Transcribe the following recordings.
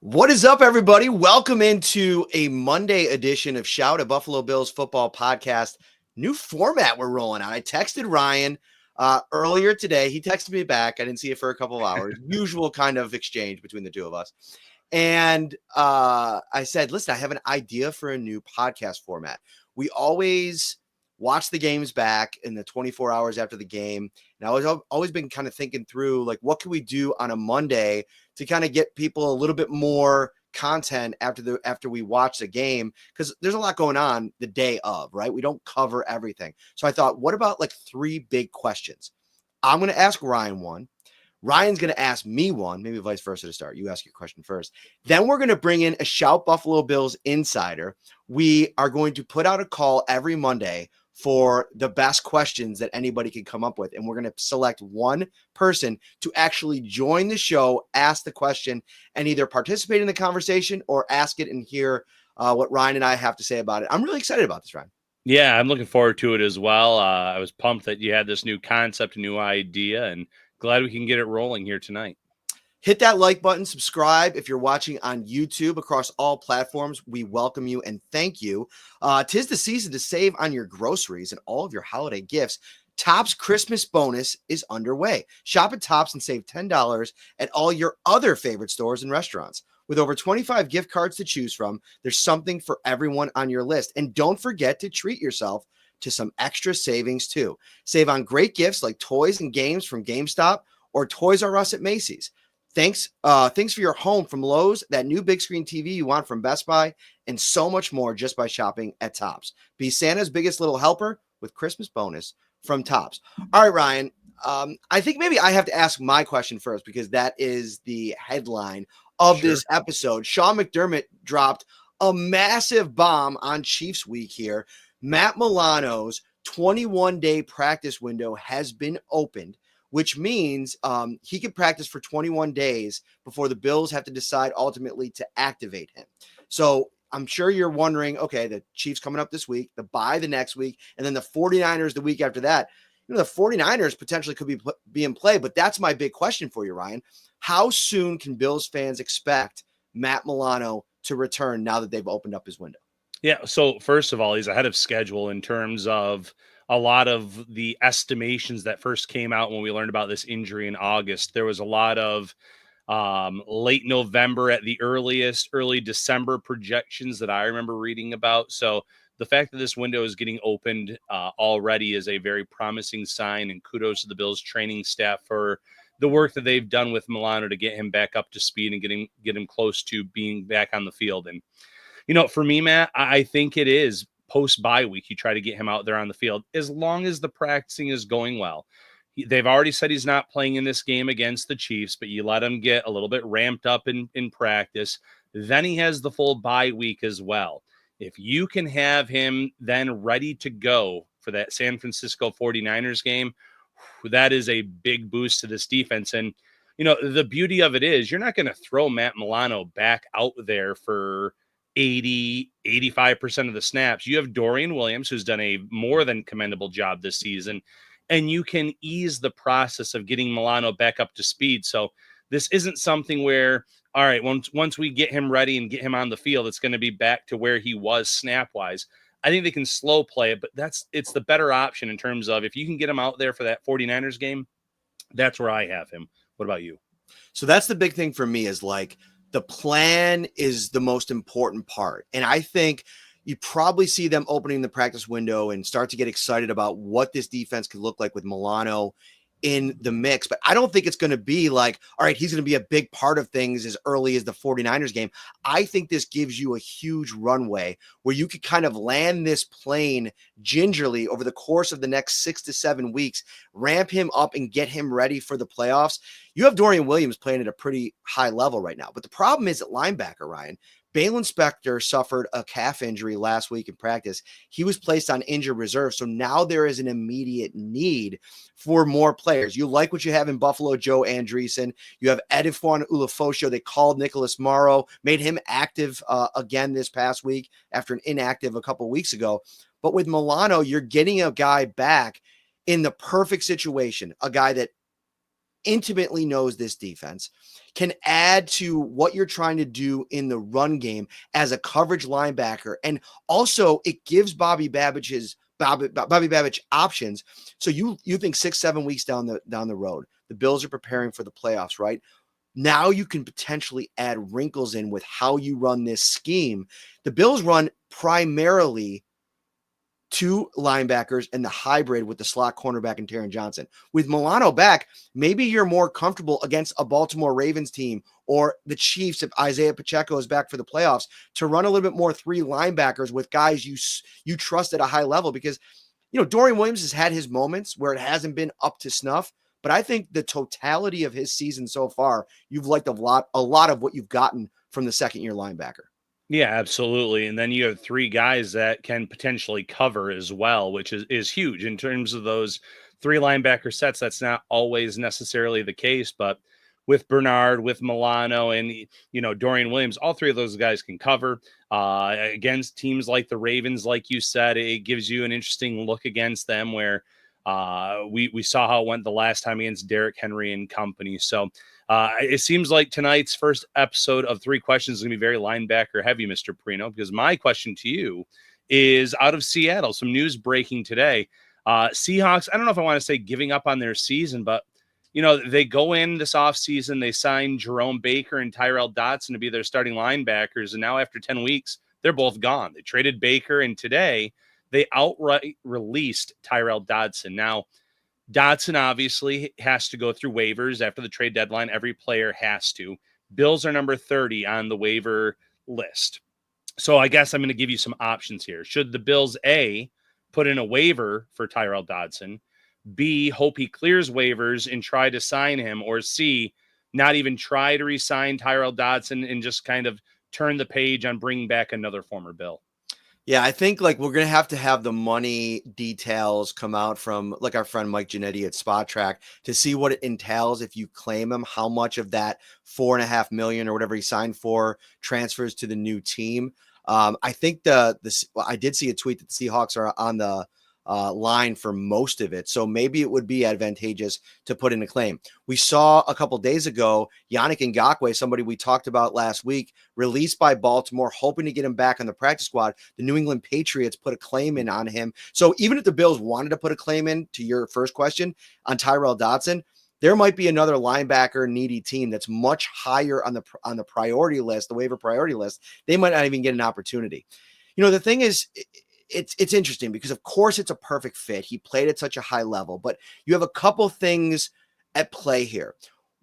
What is up, everybody? Welcome into a Monday edition of Shout, a Buffalo Bills football podcast. New format we're rolling out. I texted Ryan earlier today. He texted me back. I didn't see it for a couple of hours. Usual kind of exchange between the two of us. And I said, listen, I have an idea for a new podcast format. We always watch the games back in the 24 hours after the game. And I was always been kind of thinking through, like, what can we do on a Monday to kind of get people a little bit more content after we watch the game, because there's a lot going on the day of, right? We don't cover everything. So I thought, what about like three big questions? I'm going to ask Ryan one. Ryan's going to ask me one, maybe vice versa to start. You ask your question first. Then we're going to bring in a Shout Buffalo Bills insider. We are going to put out a call every Monday for the best questions that anybody can come up with. And we're going to select one person to actually join the show, ask the question, and either participate in the conversation or ask it and hear what Ryan and I have to say about it. I'm really excited about this, Ryan. Yeah, I'm looking forward to it as well. I was pumped that you had this new concept, a new idea, and glad we can get it rolling here tonight. Hit that like button, subscribe. If you're watching on YouTube across all platforms, we welcome you and thank you. 'Tis the season to save on your groceries and all of your holiday gifts. Topps Christmas bonus is underway. Shop at Topps and save $10 at all your other favorite stores and restaurants. With over 25 gift cards to choose from, there's something for everyone on your list. And don't forget to treat yourself to some extra savings too. Save on great gifts like toys and games from GameStop or Toys R Us at Macy's. Thanks for your home from Lowe's, that new big screen TV you want from Best Buy, and so much more just by shopping at Topps. Be Santa's biggest little helper with Christmas bonus from Topps. All right, Ryan, I think maybe I have to ask my question first because that is the headline of this episode. Sean McDermott dropped a massive bomb on Chiefs week here. Matt Milano's 21-day practice window has been opened, which means he could practice for 21 days before the Bills have to decide ultimately to activate him. So I'm sure you're wondering, okay, the Chiefs coming up this week, the bye the next week, and then the 49ers the week after that. You know, the 49ers potentially could be in play, but that's my big question for you, Ryan. How soon can Bills fans expect Matt Milano to return now that they've opened up his window? Yeah, so first of all, he's ahead of schedule in terms of a lot of the estimations that first came out when we learned about this injury in August. There was a lot of late November at the earliest, early December projections that I remember reading about. So the fact that this window is getting opened already is a very promising sign, and kudos to the Bills training staff for the work that they've done with Milano to get him back up to speed and get him close to being back on the field. And, you know, for me, Matt, I think it is post-bye week. You try to get him out there on the field as long as the practicing is going well. They've already said he's not playing in this game against the Chiefs, but you let him get a little bit ramped up in practice. Then he has the full bye week as well. If you can have him then ready to go for that San Francisco 49ers game, that is a big boost to this defense. And, you know, the beauty of it is you're not going to throw Matt Milano back out there for 85% of the snaps. You have Dorian Williams, who's done a more than commendable job this season, and you can ease the process of getting Milano back up to speed. So this isn't something where, all right, once we get him ready and get him on the field, it's going to be back to where he was snap-wise. I think they can slow play it, but it's the better option in terms of if you can get him out there for that 49ers game, that's where I have him. What about you? So that's the big thing for me is like the plan is the most important part. And I think you probably see them opening the practice window and start to get excited about what this defense could look like with Milano in the mix. But I don't think it's going to be like, all right, he's going to be a big part of things as early as the 49ers game. I think this gives you a huge runway where you could kind of land this plane gingerly over the course of the next 6 to 7 weeks, ramp him up and get him ready for the playoffs. You have Dorian Williams playing at a pretty high level right now. But the problem is at linebacker, Ryan. Balen Spector suffered a calf injury last week in practice. He was placed on injured reserve. So now there is an immediate need for more players. You like what you have in Buffalo, Joe Andreessen. You have Edifon Ulafosho. They called Nicholas Morrow, made him active again this past week after an inactive a couple weeks ago. But with Milano, you're getting a guy back in the perfect situation, a guy that intimately knows this defense, can add to what you're trying to do in the run game as a coverage linebacker. And also it gives Bobby Babbage options. So you think 6-7 weeks down the road, the Bills are preparing for the playoffs, right? Now you can potentially add wrinkles in with how you run this scheme. The Bills run primarily two linebackers and the hybrid with the slot cornerback and Taron Johnson. With Milano back, maybe you're more comfortable against a Baltimore Ravens team or the Chiefs if Isaiah Pacheco is back for the playoffs to run a little bit more three linebackers with guys you trust at a high level, because Dorian Williams has had his moments where it hasn't been up to snuff, but I think the totality of his season so far, you've liked a lot of what you've gotten from the second-year linebacker. Yeah, absolutely. And then you have three guys that can potentially cover as well, which is huge in terms of those three linebacker sets. That's not always necessarily the case, but with Bernard, with Milano, and Dorian Williams, all three of those guys can cover against teams like the Ravens. Like you said, it gives you an interesting look against them where we saw how it went the last time against Derrick Henry and company. So it seems like tonight's first episode of 3 Questions is going to be very linebacker heavy, Mr. Parrino, because my question to you is out of Seattle. Some news breaking today. Seahawks, I don't know if I want to say giving up on their season, but they go in this offseason, they sign Jerome Baker and Tyrell Dodson to be their starting linebackers. And now after 10 weeks, they're both gone. They traded Baker, and today they outright released Tyrell Dodson. Now, Dodson obviously has to go through waivers after the trade deadline. Every player has to. Bills are number 30 on the waiver list. So I guess I'm going to give you some options here. Should the Bills, A, put in a waiver for Tyrell Dodson, B, hope he clears waivers and try to sign him, or C, not even try to re-sign Tyrell Dodson and just kind of turn the page on bringing back another former Bill? Yeah, I think we're going to have the money details come out from our friend Mike Giannetti at Spot Track to see what it entails if you claim him, how much of that $4.5 million or whatever he signed for transfers to the new team. I think I did see a tweet that the Seahawks are on the line for most of it. So maybe it would be advantageous to put in a claim. We saw a couple days ago, Yannick Ngakoue, somebody we talked about last week, released by Baltimore, hoping to get him back on the practice squad. The New England Patriots put a claim in on him. So even if the Bills wanted to put a claim in, to your first question, on Tyrell Dodson, there might be another linebacker needy team that's much higher on the priority list, the waiver priority list. They might not even get an opportunity. The thing is, it's interesting because of course it's a perfect fit. He played at such a high level, but you have a couple things at play here.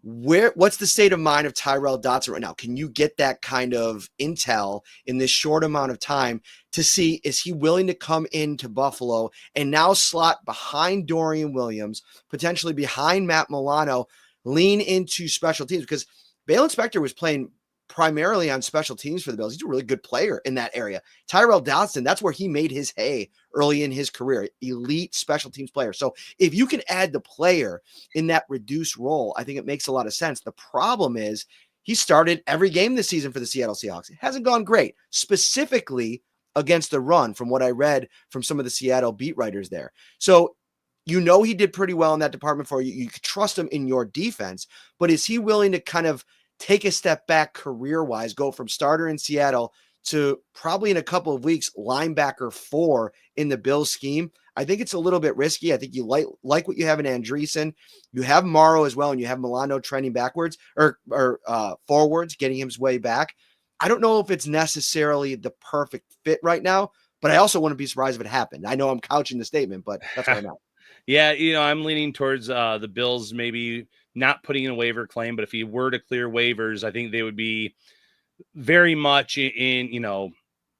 What's the state of mind of Tyrell Dodson right now? Can you get that kind of intel in this short amount of time to see, is he willing to come into Buffalo and now slot behind Dorian Williams, potentially behind Matt Milano, lean into special teams? Because Balen Spector was playing primarily on special teams for the Bills. He's a really good player in that area. Tyrell Dodson, that's where he made his hay early in his career, elite special teams player. So if you can add the player in that reduced role, I think it makes a lot of sense. The problem is he started every game this season for the Seattle Seahawks. It hasn't gone great, specifically against the run, from what I read from some of the Seattle beat writers there. So he did pretty well in that department for you. You could trust him in your defense, but is he willing to kind of take a step back career-wise, go from starter in Seattle to probably in a couple of weeks, linebacker 4 in the Bills scheme? I think it's a little bit risky. I think you like what you have in Andreessen. You have Morrow as well, and you have Milano trending backwards or forwards, getting his way back. I don't know if it's necessarily the perfect fit right now, but I also wouldn't be surprised if it happened. I know I'm couching the statement, but that's where I'm at. Yeah, I'm leaning towards the Bills maybe not putting in a waiver claim, but if he were to clear waivers, I think they would be very much in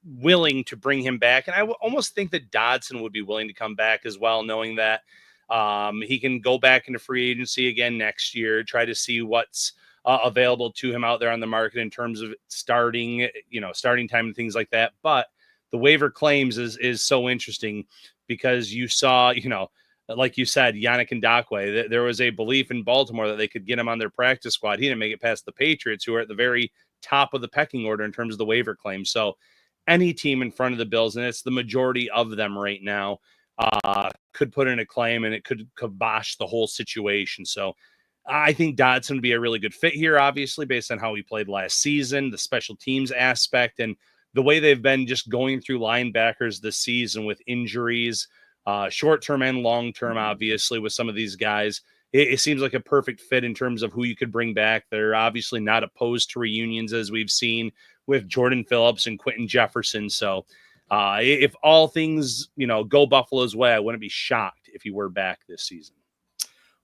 willing to bring him back. And I almost think that Dodson would be willing to come back as well, knowing that he can go back into free agency again next year, try to see what's available to him out there on the market in terms of starting time and things like that. But the waiver claims is so interesting because you saw, like you said, Yannick Ngakoue, there was a belief in Baltimore that they could get him on their practice squad. He didn't make it past the Patriots, who are at the very top of the pecking order in terms of the waiver claims. So any team in front of the Bills, and it's the majority of them right now, could put in a claim and it could kibosh the whole situation. So I think Dodson would be a really good fit here, obviously, based on how he played last season, the special teams aspect, and the way they've been just going through linebackers this season with injuries, short-term and long-term, obviously, with some of these guys. It seems like a perfect fit in terms of who you could bring back. They're obviously not opposed to reunions, as we've seen with Jordan Phillips and Quentin Jefferson. So if all things, go Buffalo's way, I wouldn't be shocked if he were back this season.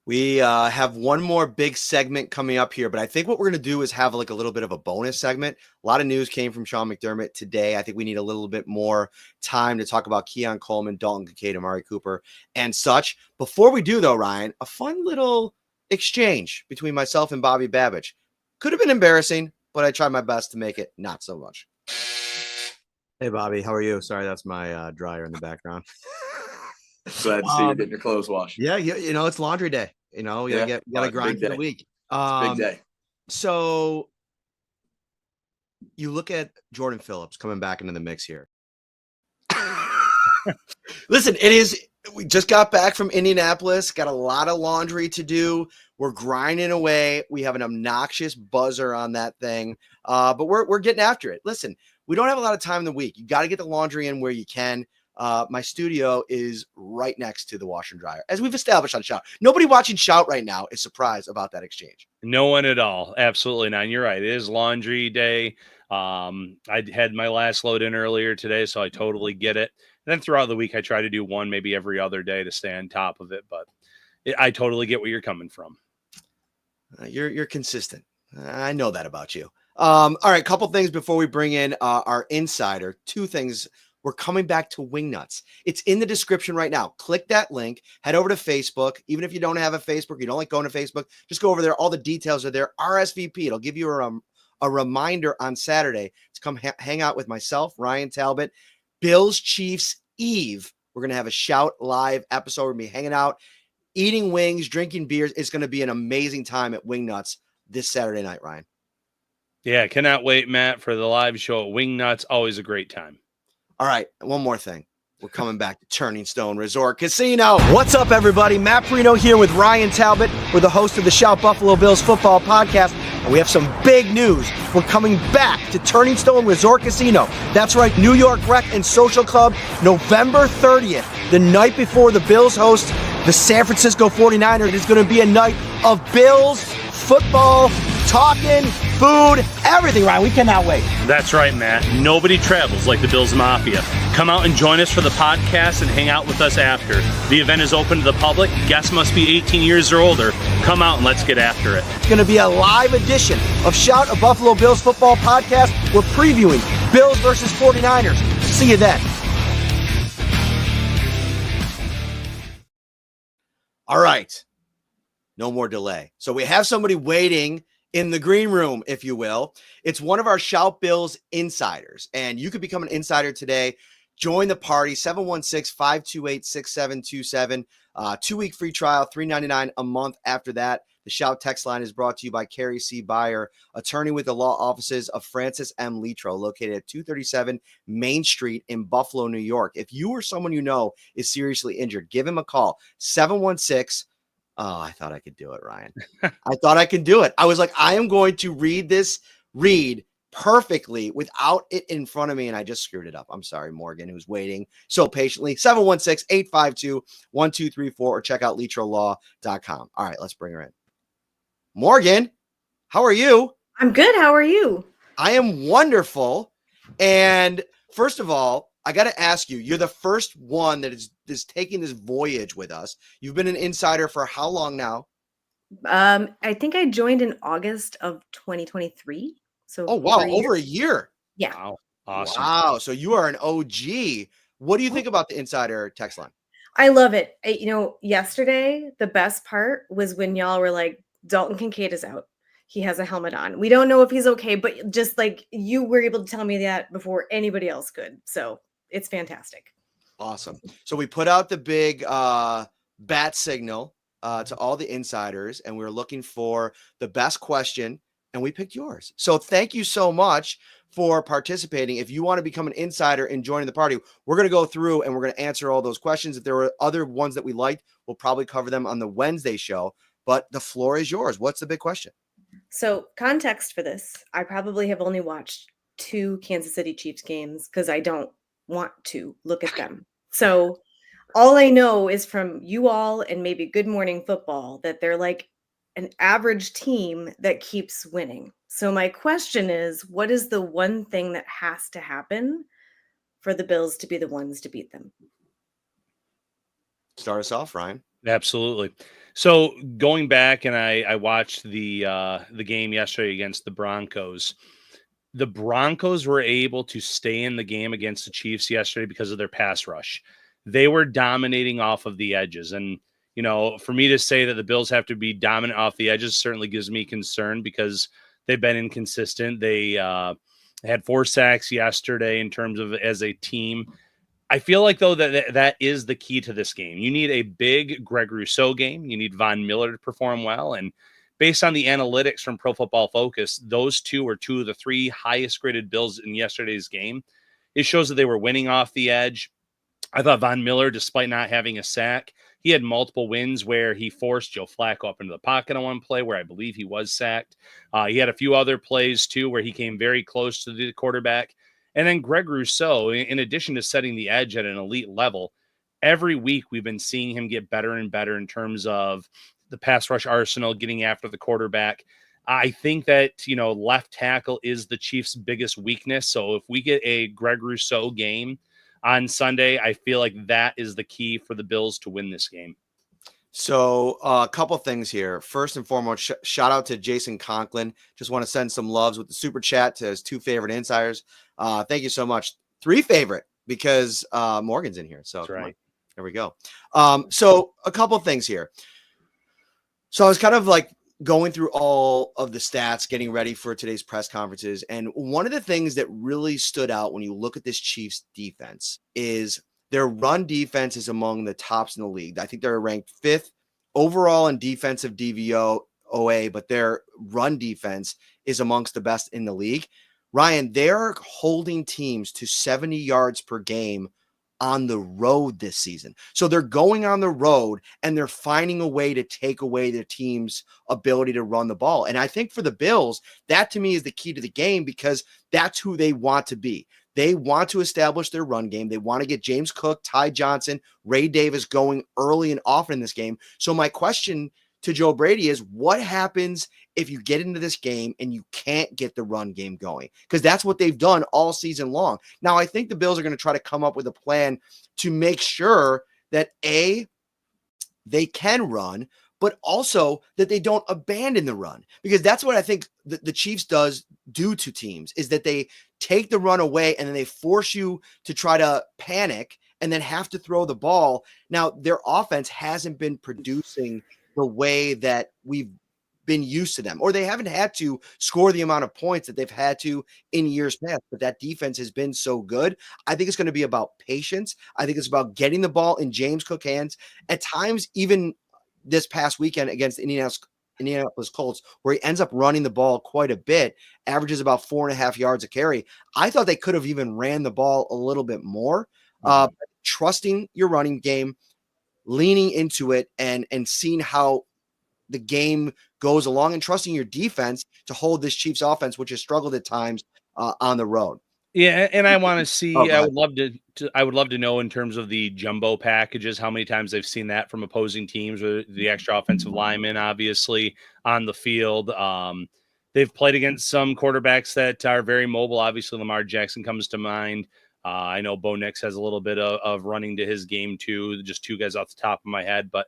We have one more big segment coming up here, but I think what we're going to do is have like a little bit of a bonus segment. A lot of news came from Sean McDermott today. I think we need a little bit more time to talk about Keon Coleman, Dalton Kincaid, Amari Cooper, and such. Before we do, though, Ryan, a fun little exchange between myself and Bobby Babbage. Could have been embarrassing, but I tried my best to make it not so much. Hey, Bobby, how are you? Sorry, that's my dryer in the background. Glad to see you're getting your clothes washed. Yeah, it's laundry day. You gotta grind for the week. Big day. So you look at Jordan Phillips coming back into the mix here. Listen, we just got back from Indianapolis, got a lot of laundry to do. We're grinding away. We have an obnoxious buzzer on that thing. But we're getting after it. Listen, we don't have a lot of time in the week. You got to get the laundry in where you can. My studio is right next to the washer and dryer, as we've established on Shout. Nobody watching Shout right now is surprised about that exchange. No one at all. Absolutely not. And you're right. It is laundry day. I had my last load in earlier today, so I totally get it. And then throughout the week, I try to do one, maybe every other day to stay on top of it. But I totally get where you're coming from. You're consistent. I know that about you. All right, couple things before we bring in our insider. Two things. We're coming back to Wingnuts. It's in the description right now. Click that link. Head over to Facebook. Even if you don't have a Facebook, you don't like going to Facebook, just go over there. All the details are there. RSVP. It'll give you a reminder on Saturday to come hang out with myself, Ryan Talbot, Bills Chiefs Eve. We're going to have a Shout live episode. We're going to be hanging out, eating wings, drinking beers. It's going to be an amazing time at Wingnuts this Saturday night, Ryan. Yeah, cannot wait, Matt, for the live show at Wingnuts. Always a great time. All right, one more thing. We're coming back to Turning Stone Resort Casino. What's up, everybody? Matt Milano here with Ryan Talbot. We're the host of the Shout Buffalo Bills Football Podcast, and we have some big news. We're coming back to Turning Stone Resort Casino. That's right, New York Rec and Social Club, November 30th, the night before the Bills host the San Francisco 49ers. It is going to be a night of Bills football, talking, food, everything, Ryan. We cannot wait. That's right, Matt. Nobody travels like the Bills Mafia. Come out and join us for the podcast and hang out with us after. The event is open to the public. Guests must be 18 years or older. Come out and let's get after it. It's going to be a live edition of Shout, a Buffalo Bills football podcast. We're previewing Bills versus 49ers. See you then. All right. No more delay. So we have somebody waiting in the green room, if you will. It's one of our Shout Bills insiders, and you could become an insider today. Join the party, 716-528-6727. 2-week free trial, $3.99 a month after that. The Shout text line is brought to you by Carrie C. Byer, attorney with the law offices of Francis M. Litro, located at 237 Main Street in Buffalo, New York. If you or someone you know is seriously injured, give him a call, 716- Oh, I thought I could do it, Ryan. I thought I could do it. I was like, I am going to read perfectly without it in front of me, and I just screwed it up. I'm sorry, Morgan, who's waiting so patiently. 716-852-1234, or check out litrolaw.com. All right, let's bring her in. Morgan, how are you? I'm good. How are you? I am wonderful. And first of all, I got to ask you, you're the first one that is taking this voyage with us. You've been an insider for how long now? I think I joined in August of 2023. So over a year. Yeah. Wow. Awesome. Wow. So you are an OG. What do you think about the insider text line? I love it. Yesterday, the best part was when y'all were like, Dalton Kincaid is out. He has a helmet on. We don't know if he's okay, but just like you were able to tell me that before anybody else could. So it's fantastic. Awesome. So we put out the big bat signal to all the insiders, and we were looking for the best question, and we picked yours. So thank you so much for participating. If you want to become an insider and joining the party, we're going to go through and we're going to answer all those questions. If there were other ones that we liked, we'll probably cover them on the Wednesday show. but the floor is yours. What's the big question? So, context for this, I probably have only watched 2 Kansas City Chiefs games because I don't want to look at them. So, all I know is from you all and maybe Good Morning Football that they're like an average team that keeps winning. So, my question is, what is the one thing that has to happen for the Bills to be the ones to beat them? Start us off, Ryan. Absolutely. So going back, and I watched the game yesterday against the Broncos. The Broncos were able to stay in the game against the Chiefs yesterday because of their pass rush. They were dominating off of the edges. And, for me to say that the Bills have to be dominant off the edges certainly gives me concern because they've been inconsistent. They had 4 sacks yesterday in terms of as a team. I feel like, though, that is the key to this game. You need a big Greg Rousseau game. You need Von Miller to perform well. And based on the analytics from Pro Football Focus, those 2 are 2 of the 3 highest graded Bills in yesterday's game. It shows that they were winning off the edge. I thought Von Miller, despite not having a sack, he had multiple wins where he forced Joe Flacco up into the pocket on one play where I believe he was sacked. He had a few other plays, too, where he came very close to the quarterback. And then Greg Rousseau, in addition to setting the edge at an elite level, every week we've been seeing him get better and better in terms of the pass rush arsenal, getting after the quarterback. I think that, left tackle is the Chiefs' biggest weakness. So if we get a Greg Rousseau game on Sunday, I feel like that is the key for the Bills to win this game. So a couple things here. First and foremost, shout out to Jason Conklin. Just want to send some loves with the super chat to his 2 favorite insiders. Thank you so much. 3 favorite because Morgan's in here. So That's right. There we go. So a couple things here. So I was kind of like going through all of the stats, getting ready for today's press conferences. And one of the things that really stood out when you look at this Chiefs defense is their run defense is among the tops in the league. I think they're ranked 5th overall in defensive DVOA, but their run defense is amongst the best in the league. Ryan, they're holding teams to 70 yards per game on the road this season. So they're going on the road and they're finding a way to take away their team's ability to run the ball. And I think for the Bills, that to me is the key to the game because that's who they want to be. They want to establish their run game. They want to get James Cook, Ty Johnson, Ray Davis going early and often in this game. So my question to Joe Brady is what happens if you get into this game and you can't get the run game going? Because that's what they've done all season long. Now, I think the Bills are going to try to come up with a plan to make sure that A, they can run, but also that they don't abandon the run. Because that's what I think the Chiefs do to teams is that they take the run away and then they force you to try to panic and then have to throw the ball. Now, their offense hasn't been producing the way that we've been used to them, or they haven't had to score the amount of points that they've had to in years past, but that defense has been so good. I think it's going to be about patience. I think it's about getting the ball in James Cook hands. At times, even this past weekend against Indianapolis Colts, where he ends up running the ball quite a bit, averages about 4.5 yards a carry. I thought they could have even ran the ball a little bit more. Trusting your running game, leaning into it and seeing how the game goes along and trusting your defense to hold this Chiefs offense, which has struggled at times on the road. Yeah, and I want to see. I would love to know in terms of the jumbo packages how many times I've seen that from opposing teams with the extra offensive linemen, obviously on the field. They've played against some quarterbacks that are very mobile. Obviously, Lamar Jackson comes to mind. I know Bo Nix has a little bit of running to his game too. Just 2 guys off the top of my head, but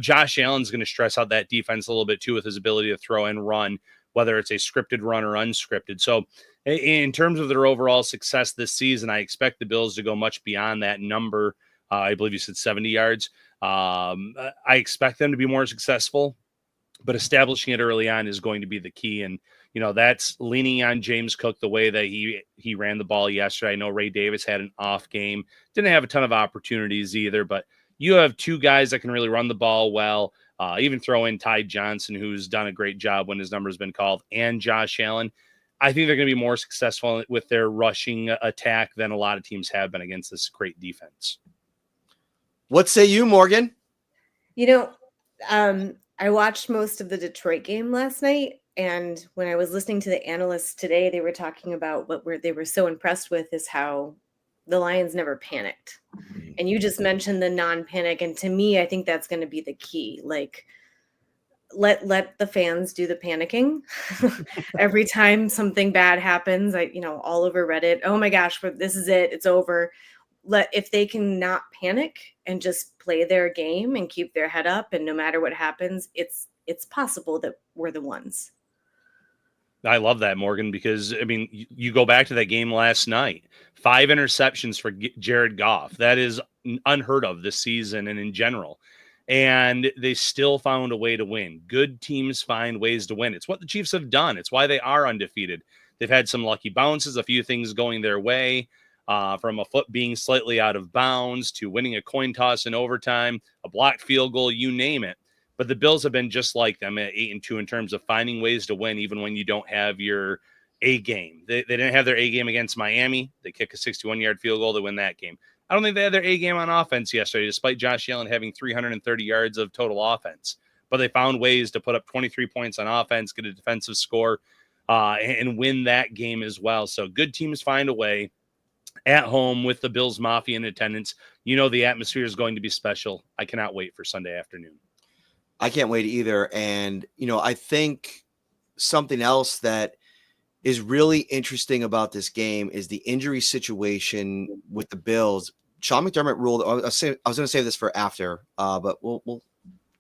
Josh Allen's going to stress out that defense a little bit too with his ability to throw and run, whether it's a scripted run or unscripted. So in terms of their overall success this season, I expect the Bills to go much beyond that number. I believe you said 70 yards. I expect them to be more successful, but establishing it early on is going to be the key. And, that's leaning on James Cook the way that he ran the ball yesterday. I know Ray Davis had an off game, didn't have a ton of opportunities either, but you have 2 guys that can really run the ball well. Even throw in Ty Johnson, who's done a great job when his number has been called, and Josh Allen. I think they're going to be more successful with their rushing attack than a lot of teams have been against this great defense. What say you, Morgan? I watched most of the Detroit game last night, and when I was listening to the analysts today, they were talking about they were so impressed with is how the Lions never panicked. And you just mentioned the non-panic, and to me, I think that's going to be the key. Like, let the fans do the panicking. Every time something bad happens, all over Reddit, oh my gosh, this is it, it's over. If they can not panic and just play their game and keep their head up, and no matter what happens, it's possible that we're the ones. I love that, Morgan, because I mean, you go back to that game last night, 5 interceptions for Jared Goff. That is unheard of this season and in general. And they still found a way to win. Good teams find ways to win. It's what the Chiefs have done. It's why they are undefeated. They've had some lucky bounces, a few things going their way, from a foot being slightly out of bounds to winning a coin toss in overtime, a blocked field goal, you name it. But the Bills have been just like them at 8-2 in terms of finding ways to win, even when you don't have your A game. They didn't have their A game against Miami. They kick a 61-yard field goal to win that game. I don't think they had their A game on offense yesterday, despite Josh Allen having 330 yards of total offense. But they found ways to put up 23 points on offense, get a defensive score, and win that game as well. So good teams find a way. At home with the Bills Mafia in attendance, the atmosphere is going to be special. I cannot wait for Sunday afternoon. I can't wait either. And, I think something else that is really interesting about this game is the injury situation with the Bills. Sean McDermott ruled, I was going to save this for after, but we'll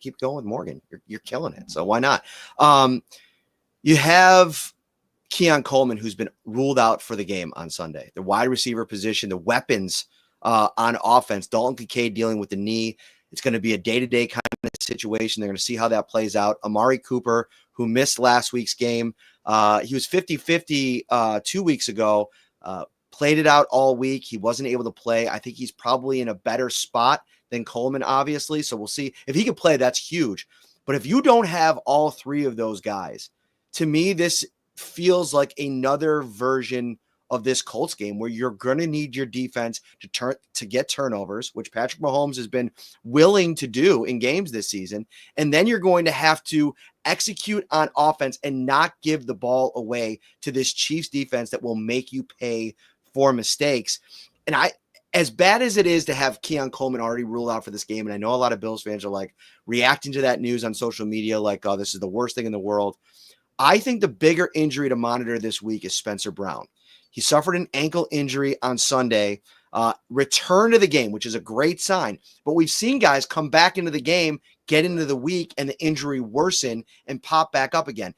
keep going with Morgan. You're killing it. So why not? You have Keon Coleman, who's been ruled out for the game on Sunday. The wide receiver position, the weapons on offense, Dalton Kincaid dealing with the knee. It's going to be a day-to-day kind of situation. They're going to see how that plays out. Amari Cooper, who missed last week's game, he was 50-50 2 weeks ago, played it out all week. He wasn't able to play. I think he's probably in a better spot than Coleman, obviously. So we'll see. If he can play, that's huge. But if you don't have all three of those guys, to me, this feels like another version of this Colts game where you're going to need your defense to get turnovers, which Patrick Mahomes has been willing to do in games this season. And then you're going to have to execute on offense and not give the ball away to this Chiefs defense that will make you pay for mistakes. And as bad as it is to have Keon Coleman already ruled out for this game, and I know a lot of Bills fans are like reacting to that news on social media like, oh, this is the worst thing in the world. I think the bigger injury to monitor this week is Spencer Brown. He suffered an ankle injury on Sunday, returned to the game, which is a great sign. But we've seen guys come back into the game, get into the week, and the injury worsen and pop back up again.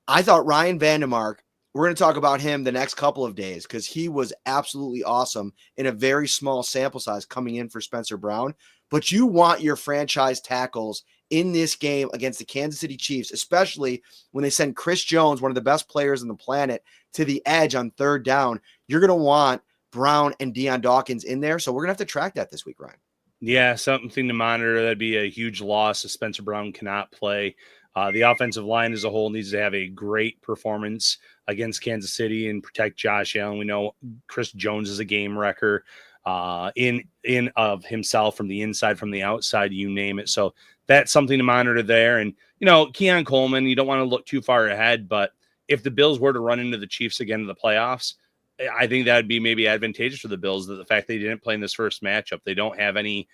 I thought Ryan Vandermark, we're going to talk about him the next couple of days because he was absolutely awesome in a very small sample size coming in for Spencer Brown. But you want your franchise tackles in this game against the Kansas City Chiefs, especially when they send Chris Jones, one of the best players on the planet, to the edge on third down. You're going to want Brown and Deion Dawkins in there. So we're going to have to track that this week, Ryan. Yeah, something to monitor. That'd be a huge loss if Spencer Brown cannot play. The offensive line as a whole needs to have a great performance against Kansas City and protect Josh Allen. We know Chris Jones is a game wrecker in of himself, from the inside, from the outside, you name it. So that's something to monitor there. And, Keon Coleman, you don't want to look too far ahead, but if the Bills were to run into the Chiefs again in the playoffs, I think that would be maybe advantageous for the Bills, that the fact they didn't play in this first matchup, they don't have any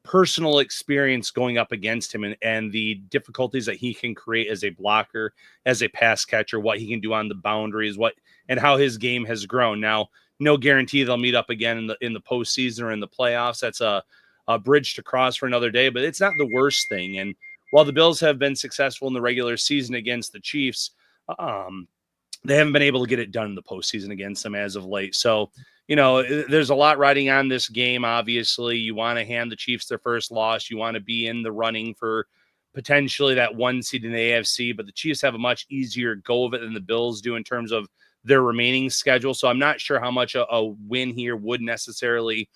personal experience going up against him, and the difficulties that he can create as a blocker, as a pass catcher, what he can do on the boundaries, and how his game has grown. Now, no guarantee they'll meet up again in the postseason or in the playoffs. That's a bridge to cross for another day, but it's not the worst thing. And while the Bills have been successful in the regular season against the Chiefs, they haven't been able to get it done in the postseason against them as of late. So, there's a lot riding on this game. Obviously, you want to hand the Chiefs their first loss. You want to be in the running for potentially that 1 seed in the AFC, but the Chiefs have a much easier go of it than the Bills do in terms of their remaining schedule. So I'm not sure how much a win here would necessarily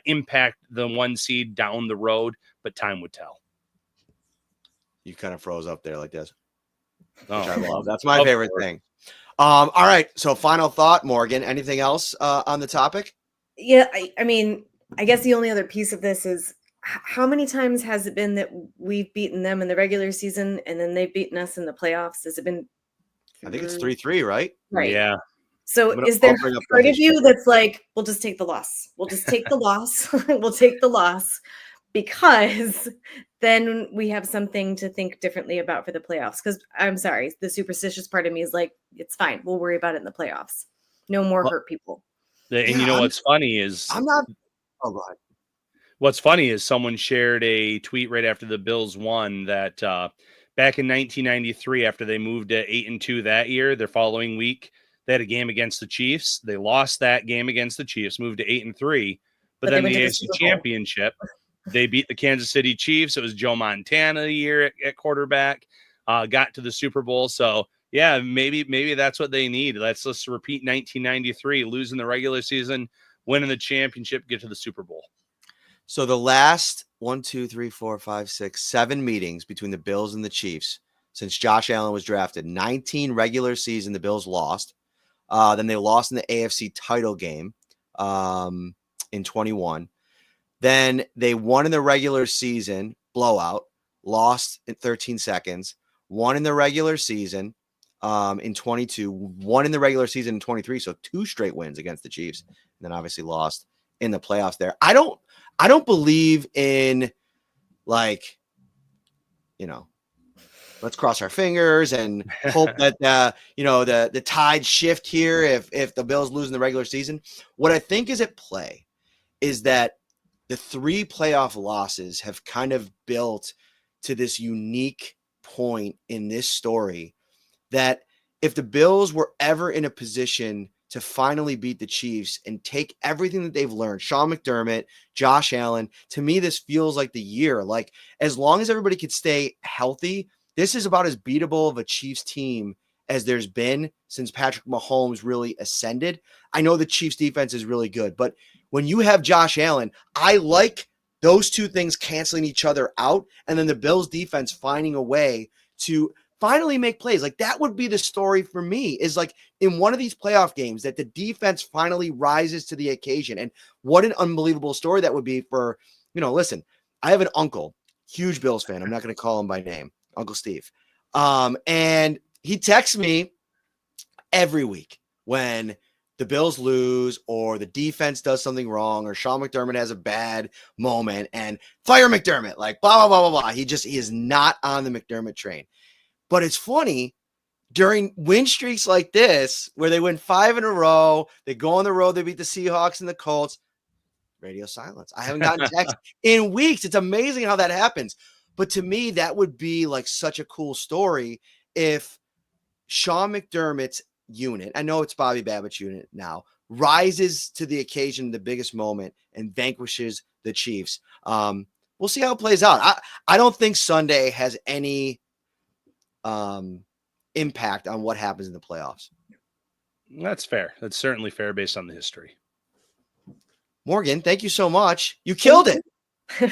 impact the 1 seed down the road, but time would tell. You kind of froze up there like this. Oh, which I love. That's my favorite thing. All right. So final thought, Morgan, anything else on the topic? Yeah. I mean, I guess the only other piece of this is how many times has it been that we've beaten them in the regular season and then they've beaten us in the playoffs? Has it been? I think it's 3-3, right? Right. Yeah. So is there I'll bring up the part of history. you that's like, we'll just take the loss. We'll just take the loss. We'll take the loss because then we have something to think differently about for the playoffs. Because I'm sorry, the superstitious part of me is like, it's fine. We'll worry about it in the playoffs. No more Well, hurt people. And Yeah, you know what's funny is I'm not. Oh, go ahead. what's funny is someone shared a tweet right after the Bills won that back in 1993, after they moved to 8-2 that year, their following week, they had a game against the Chiefs. They lost that game against the Chiefs, moved to 8-3. But But they then went the to the AFC Super Bowl. Championship, they beat the Kansas City Chiefs. It was Joe Montana a year at quarterback, got to the Super Bowl. So, yeah, maybe that's what they need. Let's repeat 1993, losing the regular season, winning the championship, get to the Super Bowl. So the last 7 meetings between the Bills and the Chiefs since Josh Allen was drafted, 19 regular season, the Bills lost. Then they lost in the AFC title game in 21. Then they won in the regular season, blowout, lost in 13 seconds, won in the regular season in 22, won in the regular season in 23. So 2 straight wins against the Chiefs, and then obviously lost in the playoffs there. I don't believe in, like, let's cross our fingers and hope that the tide shift here if the Bills lose in the regular season. What I think is at play is that the 3 playoff losses have kind of built to this unique point in this story that if the Bills were ever in a position to finally beat the Chiefs and take everything that they've learned, Sean McDermott, Josh Allen, to me, this feels like the year. Like, as long as everybody could stay healthy, this is about as beatable of a Chiefs team as there's been since Patrick Mahomes really ascended. I know the Chiefs defense is really good, but when you have Josh Allen, I like those 2 things canceling each other out, and then the Bills defense finding a way to finally make plays. Like, that would be the story for me, is like in one of these playoff games that the defense finally rises to the occasion. And what an unbelievable story that would be for, listen, I have an uncle, huge Bills fan. I'm not going to call him by name, Uncle Steve. And he texts me every week when the Bills lose or the defense does something wrong or Sean McDermott has a bad moment and fire McDermott, like blah, blah, blah, blah, blah. He is not on the McDermott train. But it's funny, during win streaks like this, where they win 5 in a row, they go on the road, they beat the Seahawks and the Colts, radio silence. I haven't gotten text in weeks. It's amazing how that happens. But to me, that would be like such a cool story if Sean McDermott's unit, I know it's Bobby Babbitt's unit now, rises to the occasion, the biggest moment, and vanquishes the Chiefs. We'll see how it plays out. I don't think Sunday has any impact on what happens in the playoffs. That's fair. That's certainly fair based on the history. Morgan, thank you so much. You killed it. Did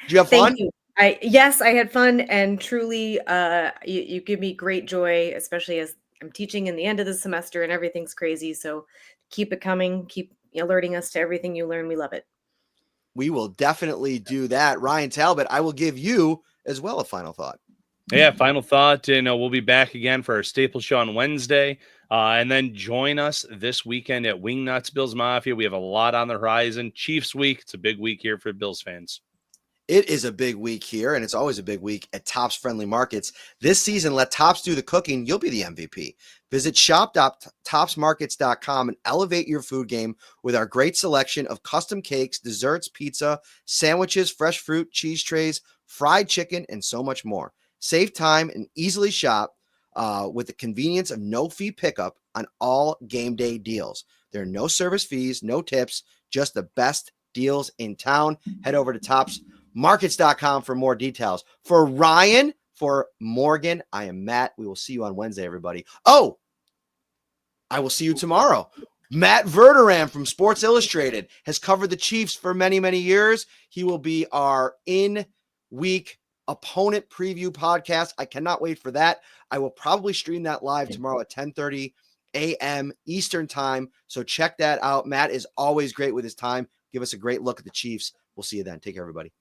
you have fun? Thank you. Yes, I had fun, and truly, you give me great joy, especially as I'm teaching in the end of the semester and everything's crazy. So keep it coming. Keep alerting us to everything you learn. We love it. We will definitely do that. Ryan Talbot, I will give you as well a final thought. Yeah, final thought. We'll be back again for our staple show on Wednesday. And then join us this weekend at Wingnuts Bills Mafia. We have a lot on the horizon. Chiefs week. It's a big week here for Bills fans. It is a big week here, and it's always a big week at Tops Friendly Markets. This season, let Tops do the cooking. You'll be the MVP. Visit shop.topsmarkets.com and elevate your food game with our great selection of custom cakes, desserts, pizza, sandwiches, fresh fruit, cheese trays, fried chicken, and so much more. Save time and easily shop with the convenience of no-fee pickup on all game day deals. There are no service fees, no tips, just the best deals in town. Head over to topsmarkets.com for more details. For Ryan, for Morgan, I am Matt. We will see you on Wednesday, everybody. Oh, I will see you tomorrow. Matt Verderam from Sports Illustrated has covered the Chiefs for many, many years. He will be our in-week opponent preview podcast. I cannot wait for that. I will probably stream that live tomorrow at 10:30 a.m. Eastern time. So check that out. Matt is always great with his time. Give us a great look at the Chiefs. We'll see you then. Take care, everybody.